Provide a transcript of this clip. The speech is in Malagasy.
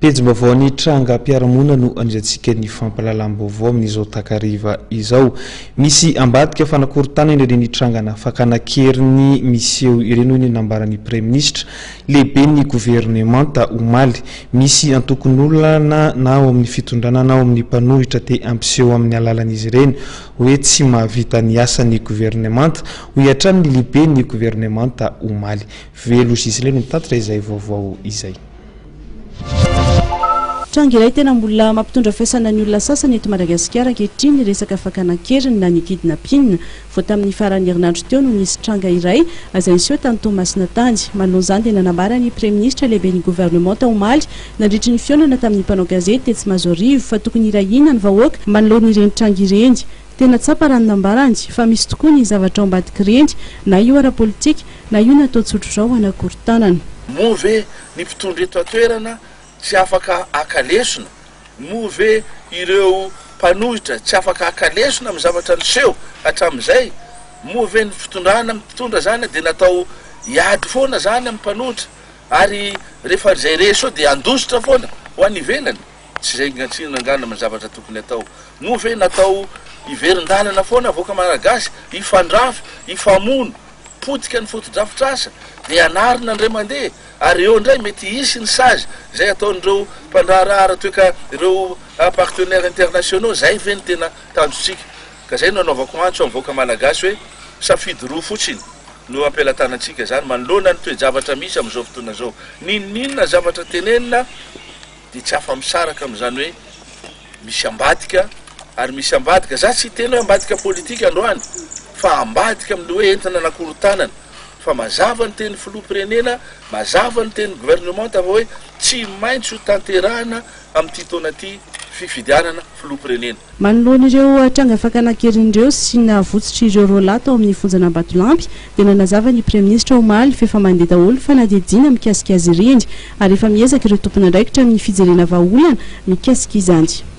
Pejim-baovao tranga mpiara-monina no anizantsika ny fampalalam-baovao amin'izao takariva izao. Misy ambadika fanakorontanana ireny trangana fakana ankeriny miseho ireny hoy ny nambaran'ny praiministra lehiben'ny governemanta omaly. Misy antokon'olona na ao amin'ny fitodrana na ao amin'ny mpanohitra te hampiseho amin'ny alalan'izy ireny hoe tsy mahavita ny asany governemanta ho hiatran'ny lehiben'ny governemanta omaly. Velo zisy leno mitatra izay vaovao izay. Tranga iray tena mbola mampitondra fiasana ny olona sasany eto Madagasikara ankehitriny ny resaka fakana ankeriny na ny kidnapping. Vao tamin'ny faran'ny herinandro teo no nisy tranga iray izay niseho tany Tomasina Tanjy. Manoloana izany dia nanambarany praiministra lehiben'ny governemanta omaly nandritry ny fihaonana tamin'ny mpanao gazety tsy mahazo arivo fa tokony irahina ny vahoaka manoloana ireny tranga ireny. Tena tsapa raha nambarany fa misy tokoa ny zavatra ao ambadika ireny na io ara-politika na io natao tsotro zao anakorontanana. Move ny mpitondra eto atoerana tsy afaka akalesona, move ireo mpanohitra tsy afaka akalesona amin'ny zavatra niseho hatramin'izay, move ny fitondrana mitondra zany dia natao hiady foana zany amin'ny mpanohitra ary rehefa zay reso dia andositra foana ho any ivelany, tsy zay ngantsina angana amin'ny zavatra tokony atao. Move natao hiverin-dalana foana avoaka malagasy, hifandrafy, hifamono, potika ny fotodrafitrasa dia anarina indray mandeha ary eo indray mety hisy ny sazy zay ataon'ireo mpandrarara toeka ireo partenaires internationaux zay ve ny tena tanjotsika ka zay no anaovako antso avoaka malagasy hoe safidy roa fotsiny no ampelatanantsika zany manoloana ny toe-javatra misy amin'izao fotoana zao. Ninona zavatra tenenina dia tsy afa-misaraka amin'izany hoe misy ambadika ary misy ambadika za tsy tena hoe ambadika politika androany fa ambadika amin'ny hoe entana anakorontanana fa mazava ny teny filoham-pirenena, mazava ny teny governemanta fa hoe tsy maintsy ho tanterahana amin'ity taona ity fifidianana filoham-pirenena. Manoloana ireo tranga fakana ankerindreo sy navotsitra ireo rola tao amin'ny fonjana Ambatolampy dia nanazava ny praiministra omaly fefa mandeha daholo fa nadidina mikasika azy ireny ary efa miezaka ireo tompon'andraikitra amin'ny fijerena vahaolana mikasika izany.